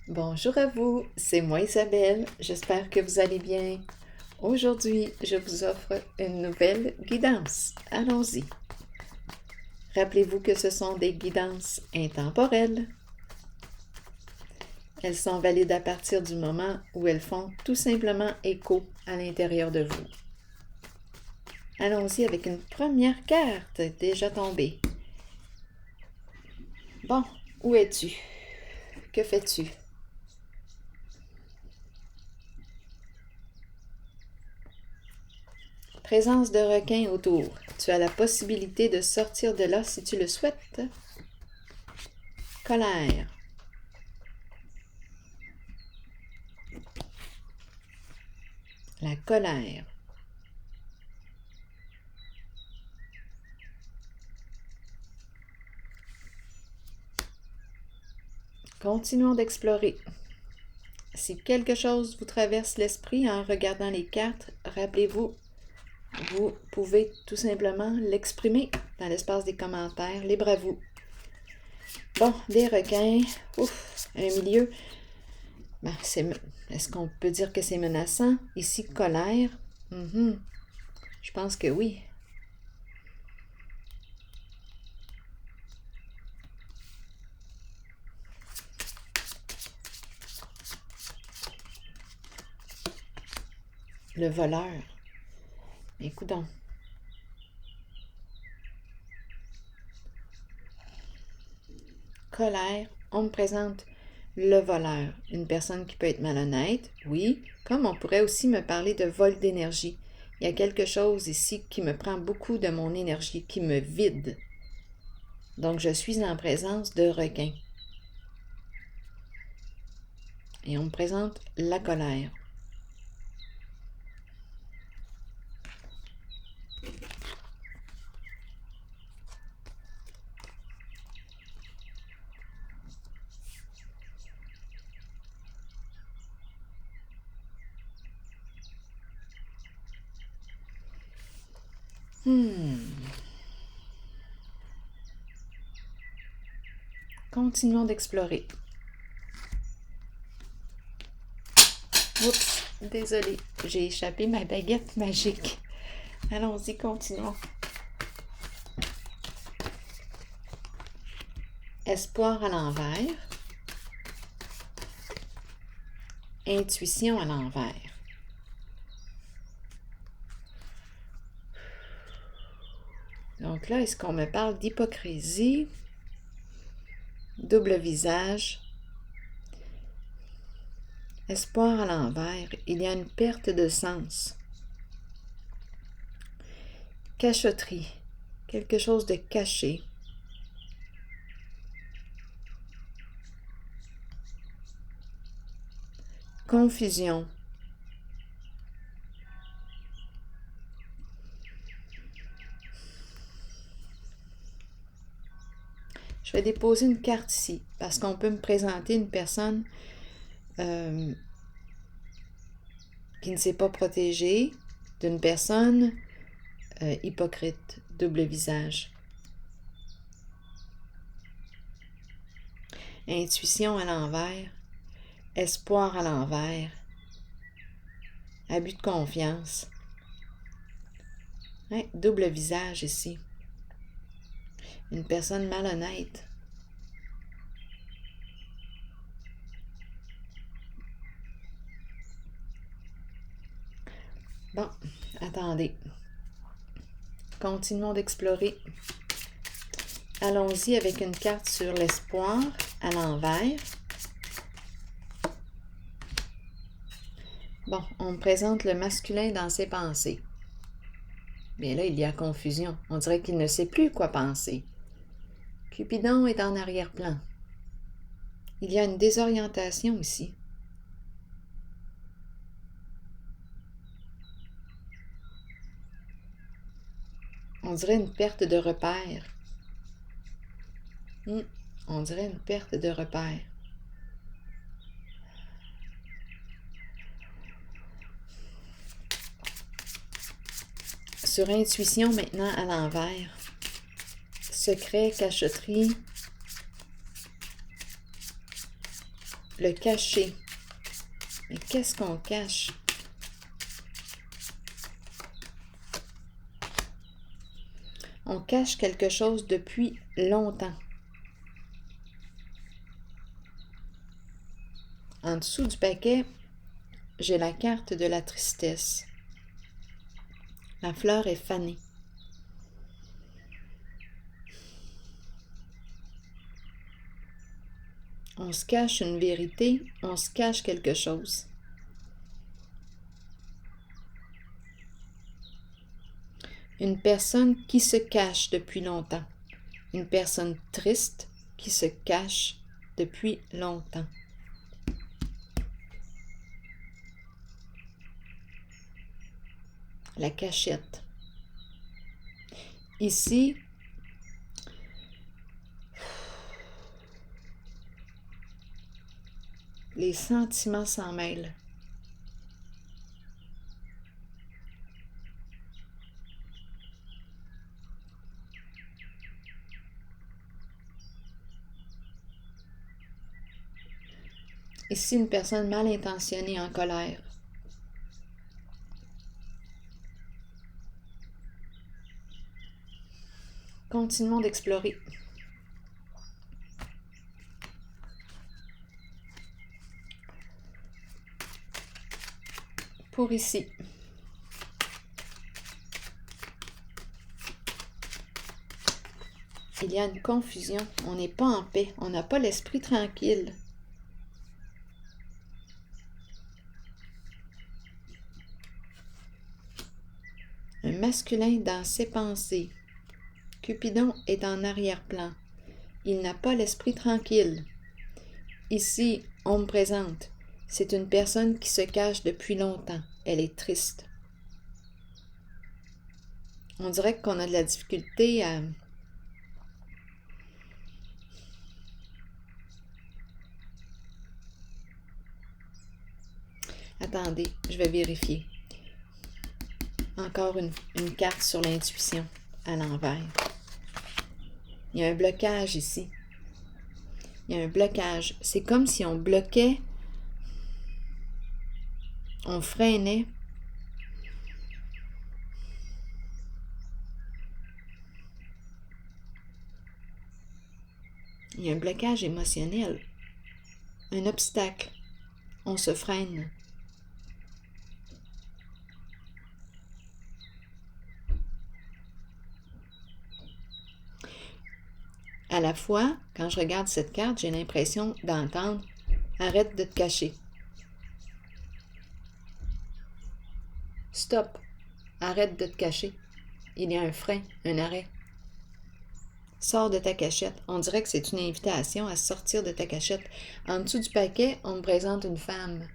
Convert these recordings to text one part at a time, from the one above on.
Bonjour à vous, c'est moi Isabelle, j'espère que vous allez bien. Aujourd'hui, je vous offre une nouvelle guidance. Allons-y. Rappelez-vous que ce sont des guidances intemporelles. Elles sont valides à partir du moment où elles font tout simplement écho à l'intérieur de vous. Allons-y avec une première carte déjà tombée. Bon, où es-tu? Que fais-tu? Présence de requins autour. Tu as la possibilité de sortir de là si tu le souhaites. Colère. La colère. Continuons d'explorer. Si quelque chose vous traverse l'esprit en regardant les cartes, rappelez-vous, vous pouvez tout simplement l'exprimer dans l'espace des commentaires. Libre à vous. Bon, des requins. Ouf, un milieu. Ben, est-ce qu'on peut dire que c'est menaçant? Ici, colère. Je pense que oui. Le voleur. Écoutons. Colère, on me présente le voleur, une personne qui peut être malhonnête, oui, comme on pourrait aussi me parler de vol d'énergie. Il y a quelque chose ici qui me prend beaucoup de mon énergie, qui me vide. Donc je suis en présence de requins. Et on me présente la colère. Continuons d'explorer. Oups, désolée, j'ai échappé ma baguette magique. Allons-y, continuons. Espoir à l'envers. Intuition à l'envers. Donc là, est-ce qu'on me parle d'hypocrisie? Double visage. Espoir à l'envers. Il y a une perte de sens. Cachotterie. Quelque chose de caché. Confusion. Je vais déposer une carte ici parce qu'on peut me présenter une personne qui ne s'est pas protégée, d'une personne hypocrite, double visage. Intuition à l'envers, espoir à l'envers, abus de confiance. Hein, double visage ici. Une personne malhonnête. Bon, attendez. Continuons d'explorer. Allons-y avec une carte sur l'espoir à l'envers. Bon, on me présente le masculin dans ses pensées. Bien là, il y a confusion. On dirait qu'il ne sait plus quoi penser. Cupidon est en arrière-plan. Il y a une désorientation ici. On dirait une perte de repère. On dirait une perte de repère. Sur intuition maintenant à l'envers. Secret, cachotterie. le cacher. Mais qu'est-ce qu'on cache? On cache quelque chose depuis longtemps. En dessous du paquet, j'ai la carte de la tristesse. La fleur est fanée. On se cache une vérité, on se cache quelque chose. Une personne qui se cache depuis longtemps. Une personne triste qui se cache depuis longtemps. La cachette. Ici, les sentiments s'en mêlent. Ici, une personne mal intentionnée en colère. Continuons d'explorer. Pour ici. Il y a une confusion. On n'est pas en paix. On n'a pas l'esprit tranquille. Un masculin dans ses pensées. Cupidon est en arrière-plan. Il n'a pas l'esprit tranquille. Ici, on me présente. C'est une personne qui se cache depuis longtemps. Elle est triste. On dirait qu'on a de la difficulté à... Attendez, je vais vérifier. Encore une carte sur l'intuition à l'envers. Il y a un blocage ici. Il y a un blocage. C'est comme si on bloquait, on freinait. Il y a un blocage émotionnel, un obstacle. On se freine. À la fois, quand je regarde cette carte, j'ai l'impression d'entendre « Arrête de te cacher ». Stop, arrête de te cacher. Il y a un frein, un arrêt. Sors de ta cachette. On dirait que c'est une invitation à sortir de ta cachette. En dessous du paquet, on me présente une femme.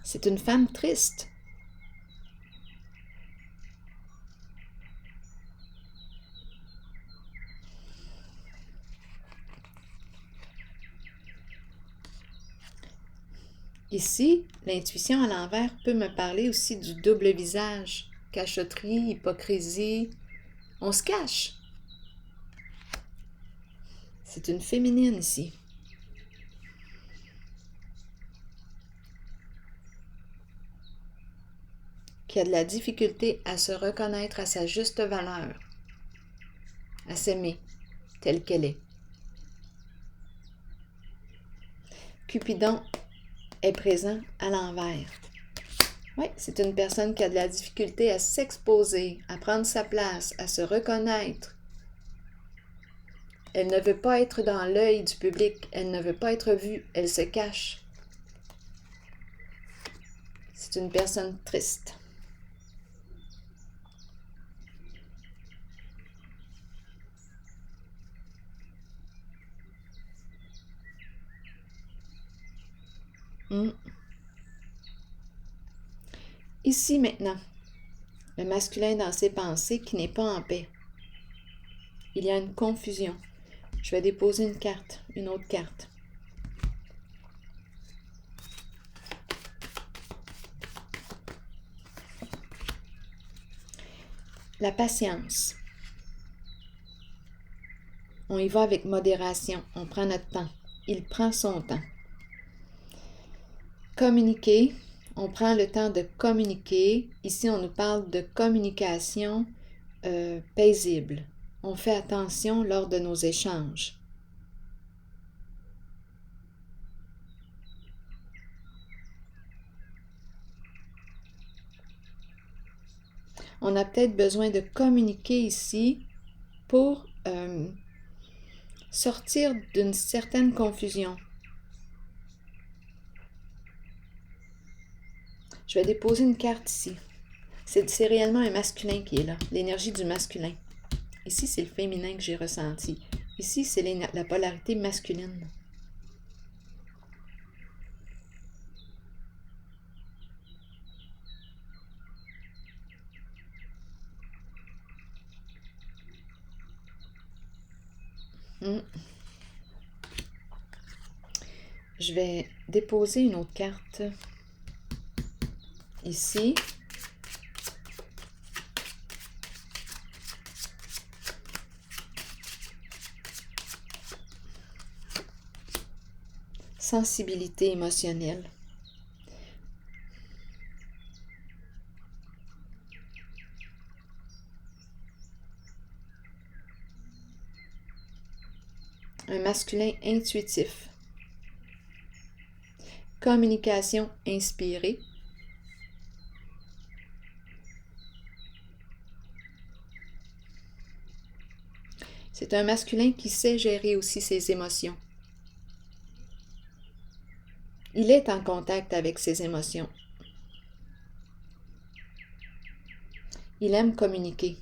C'est une femme triste. Ici, l'intuition à l'envers peut me parler aussi du double visage, cachotterie, hypocrisie. On se cache. C'est une féminine ici. Qui a de la difficulté à se reconnaître à sa juste valeur, à s'aimer telle qu'elle est. Cupidon est présent à l'envers. Oui, c'est une personne qui a de la difficulté à s'exposer, à prendre sa place, à se reconnaître. Elle ne veut pas être dans l'œil du public, elle ne veut pas être vue, elle se cache. C'est une personne triste. Ici maintenant, le masculin dans ses pensées qui n'est pas en paix. Il y a une confusion. Je vais déposer une carte, une autre carte. La patience. On y va avec modération. On prend notre temps. Il prend son temps. Communiquer. On prend le temps de communiquer. Ici, on nous parle de communication paisible. On fait attention lors de nos échanges. On a peut-être besoin de communiquer ici pour sortir d'une certaine confusion. Je vais déposer une carte ici. C'est réellement un masculin qui est là, l'énergie du masculin. Ici, c'est le féminin que j'ai ressenti. Ici, c'est la polarité masculine. Je vais déposer une autre carte ici. Sensibilité émotionnelle. Un masculin intuitif. Communication inspirée. C'est un masculin qui sait gérer aussi ses émotions. Il est en contact avec ses émotions. Il aime communiquer.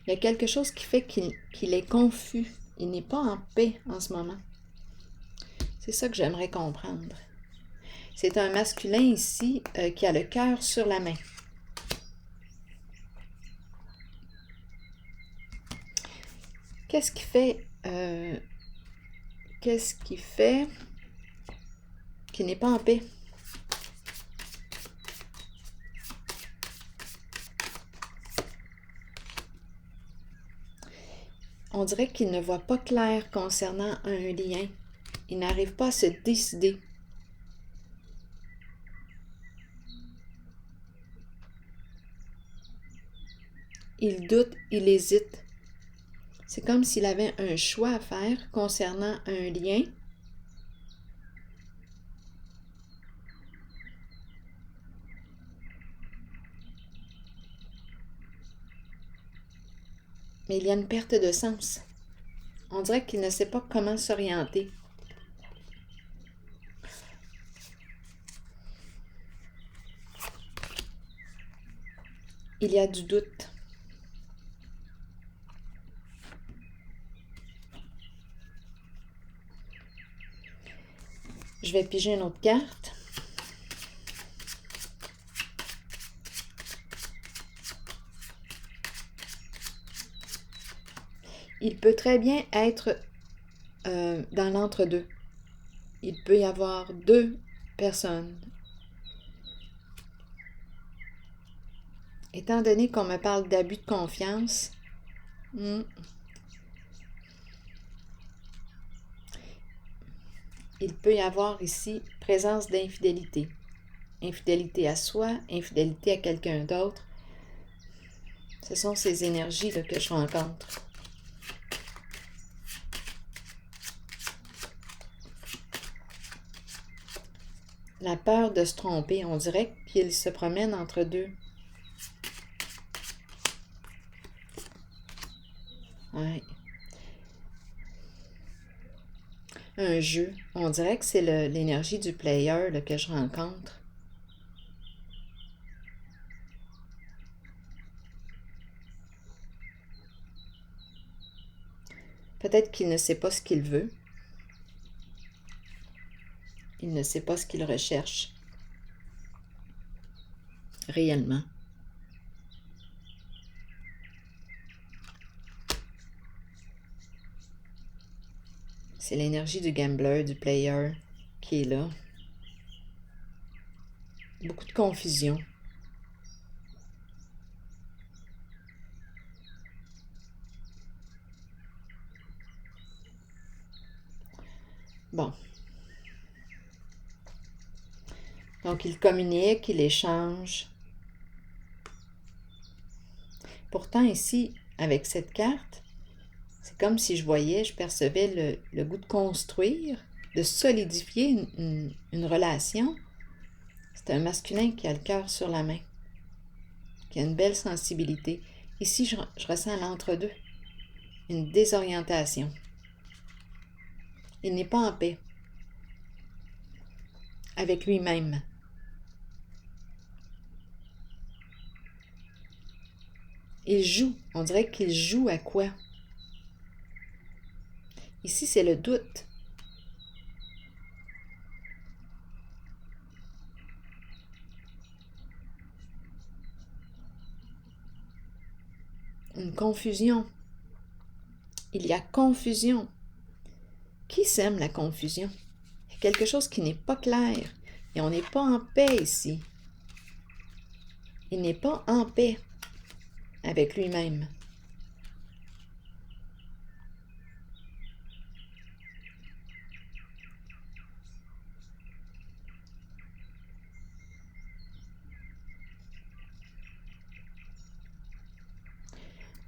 Il y a quelque chose qui fait qu'il est confus. Il n'est pas en paix en ce moment. C'est ça que j'aimerais comprendre. C'est un masculin ici qui a le cœur sur la main. Qu'est-ce qui fait qu'il n'est pas en paix? On dirait qu'il ne voit pas clair concernant un lien. Il n'arrive pas à se décider. Il doute, il hésite. C'est comme s'il avait un choix à faire concernant un lien. Mais il y a une perte de sens. On dirait qu'il ne sait pas comment s'orienter. Il y a du doute. Je vais piger une autre carte. Il peut très bien être dans l'entre-deux. Il peut y avoir deux personnes. Étant donné qu'on me parle d'abus de confiance, il peut y avoir ici présence d'infidélité. Infidélité à soi, infidélité à quelqu'un d'autre. Ce sont ces énergies là, que je rencontre. La peur de se tromper, on dirait qu'il se promène entre deux. Ouais. Un jeu. On dirait que c'est l'énergie du player là, que je rencontre. Peut-être qu'il ne sait pas ce qu'il veut. Il ne sait pas ce qu'il recherche réellement. C'est l'énergie du gambler, du player qui est là. Beaucoup de confusion. Bon. Donc, il communique, il échange. Pourtant, ici, avec cette carte, c'est comme si je percevais le goût de construire, de solidifier une relation. C'est un masculin qui a le cœur sur la main, qui a une belle sensibilité. Ici, je ressens l'entre-deux, une désorientation. Il n'est pas en paix avec lui-même. Il joue, on dirait qu'il joue à quoi? Ici, c'est le doute. Une confusion. Il y a confusion. Qui sème la confusion? Il y a quelque chose qui n'est pas clair. Et on n'est pas en paix ici. Il n'est pas en paix avec lui-même.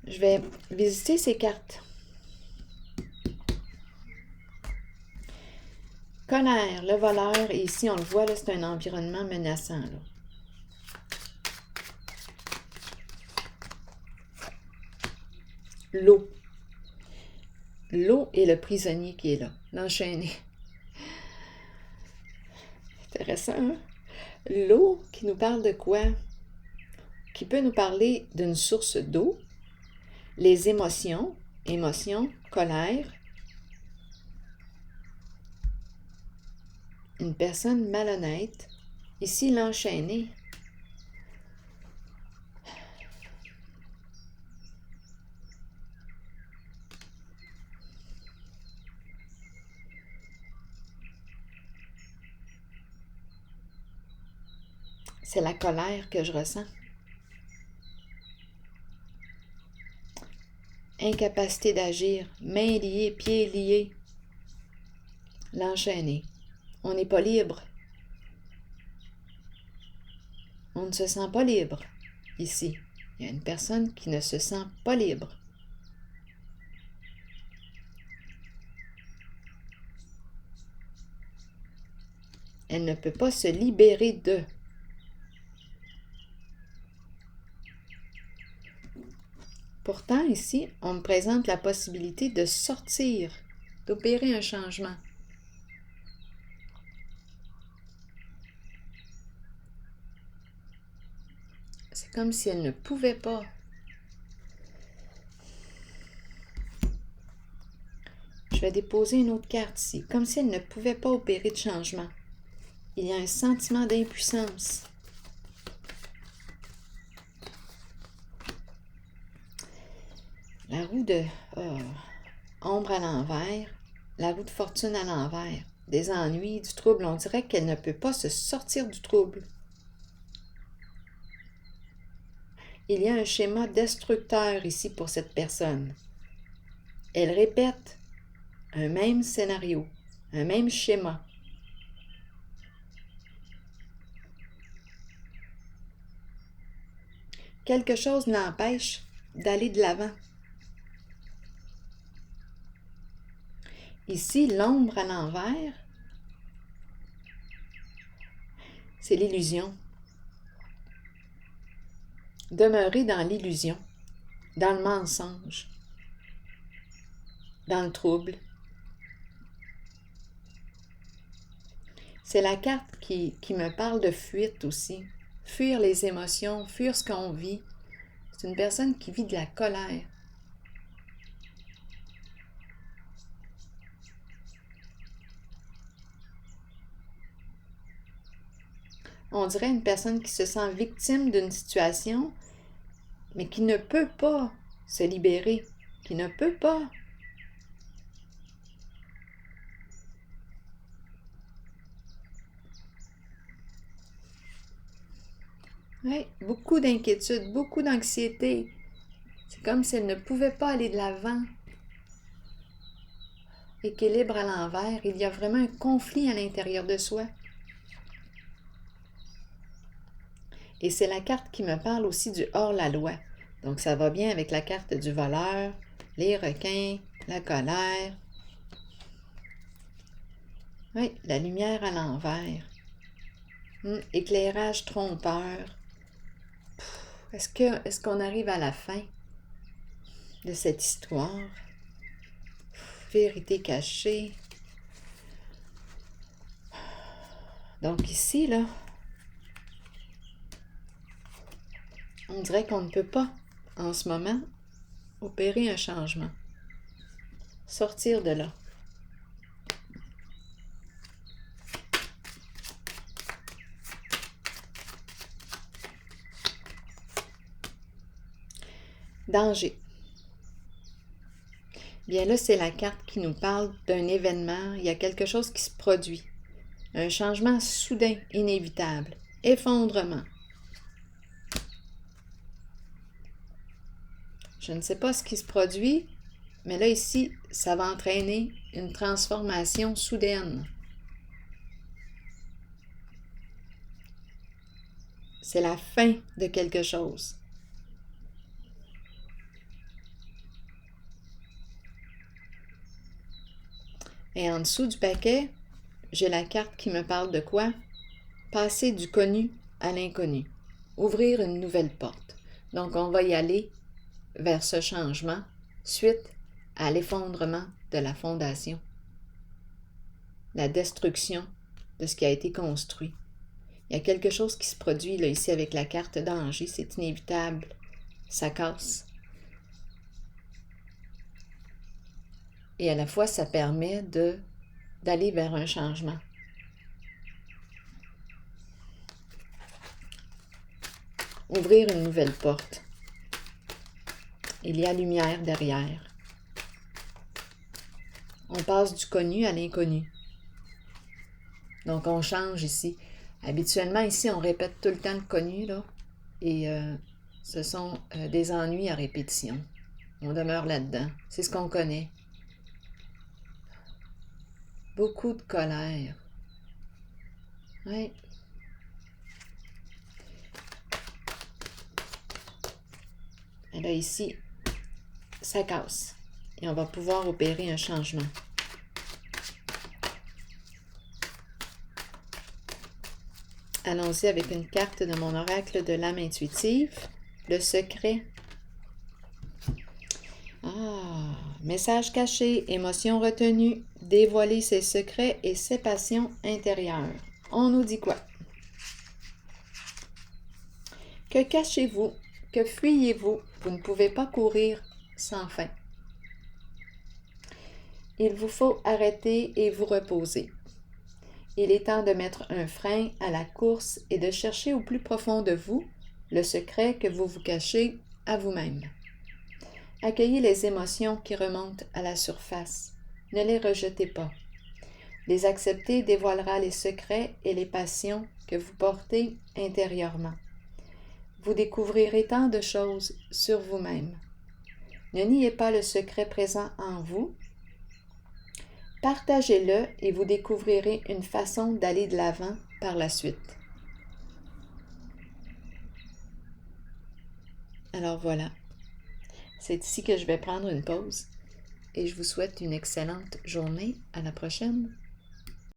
Je vais visiter ces cartes. Colère, le voleur, et ici on le voit, là, c'est un environnement menaçant. Là. L'eau. L'eau et le prisonnier qui est là, l'enchaîné. Intéressant, hein? L'eau qui nous parle de quoi? Qui peut nous parler d'une source d'eau, les émotions, colère, une personne malhonnête, ici l'enchaîné. C'est la colère que je ressens. Incapacité d'agir, mains liées, pieds liés. L'enchaîné. On n'est pas libre. On ne se sent pas libre ici. Il y a une personne qui ne se sent pas libre. Elle ne peut pas se libérer d'eux. Pourtant, ici, on me présente la possibilité de sortir, d'opérer un changement. C'est comme si elle ne pouvait pas. Je vais déposer une autre carte ici, comme si elle ne pouvait pas opérer de changement. Il y a un sentiment d'impuissance. La roue de ombre à l'envers, la roue de fortune à l'envers, des ennuis, du trouble. On dirait qu'elle ne peut pas se sortir du trouble. Il y a un schéma destructeur ici pour cette personne. Elle répète un même scénario, un même schéma. Quelque chose l'empêche d'aller de l'avant. Ici, l'ombre à l'envers, c'est l'illusion. Demeurer dans l'illusion, dans le mensonge, dans le trouble. C'est la carte qui me parle de fuite aussi. Fuir les émotions, fuir ce qu'on vit. C'est une personne qui vit de la colère. On dirait une personne qui se sent victime d'une situation, mais qui ne peut pas se libérer, qui ne peut pas. Oui, beaucoup d'inquiétude, beaucoup d'anxiété. C'est comme si elle ne pouvait pas aller de l'avant. équilibre à l'envers, il y a vraiment un conflit à l'intérieur de soi. Et c'est la carte qui me parle aussi du hors-la-loi. Donc ça va bien avec la carte du voleur, les requins, la colère. Oui, la lumière à l'envers. Éclairage trompeur. Est-ce qu'on arrive à la fin de cette histoire? Vérité cachée. Donc ici, là, on dirait qu'on ne peut pas, en ce moment, opérer un changement. Sortir de là. Danger. Bien là, c'est la carte qui nous parle d'un événement. Il y a quelque chose qui se produit. Un changement soudain, inévitable. Effondrement. Je ne sais pas ce qui se produit, mais là, ici, ça va entraîner une transformation soudaine. C'est la fin de quelque chose. Et en dessous du paquet, j'ai la carte qui me parle de quoi? Passer du connu à l'inconnu. Ouvrir une nouvelle porte. Donc, on va y aller vers ce changement suite à l'effondrement de la fondation. La destruction de ce qui a été construit. Il y a quelque chose qui se produit là ici avec la carte danger. C'est inévitable. Ça casse. Et à la fois, ça permet d'aller vers un changement. Ouvrir une nouvelle porte. Il y a lumière derrière. On passe du connu à l'inconnu. Donc, on change ici. Habituellement, ici, on répète tout le temps le connu, là. Et ce sont des ennuis à répétition. On demeure là-dedans. C'est ce qu'on connaît. Beaucoup de colère. Oui. Et là, ici, ça casse. Et on va pouvoir opérer un changement. Allons-y avec une carte de mon oracle de l'âme intuitive. Le secret. Ah, message caché, émotion retenue, dévoiler ses secrets et ses passions intérieures. On nous dit quoi? Que cachez-vous? Que fuyez-vous? Vous ne pouvez pas courir sans fin. Il vous faut arrêter et vous reposer. Il est temps de mettre un frein à la course et de chercher au plus profond de vous le secret que vous vous cachez à vous-même. Accueillez les émotions qui remontent à la surface. Ne les rejetez pas. Les accepter dévoilera les secrets et les passions que vous portez intérieurement. Vous découvrirez tant de choses sur vous-même. Ne niez pas le secret présent en vous. Partagez-le et vous découvrirez une façon d'aller de l'avant par la suite. Alors voilà, c'est ici que je vais prendre une pause et je vous souhaite une excellente journée. À la prochaine.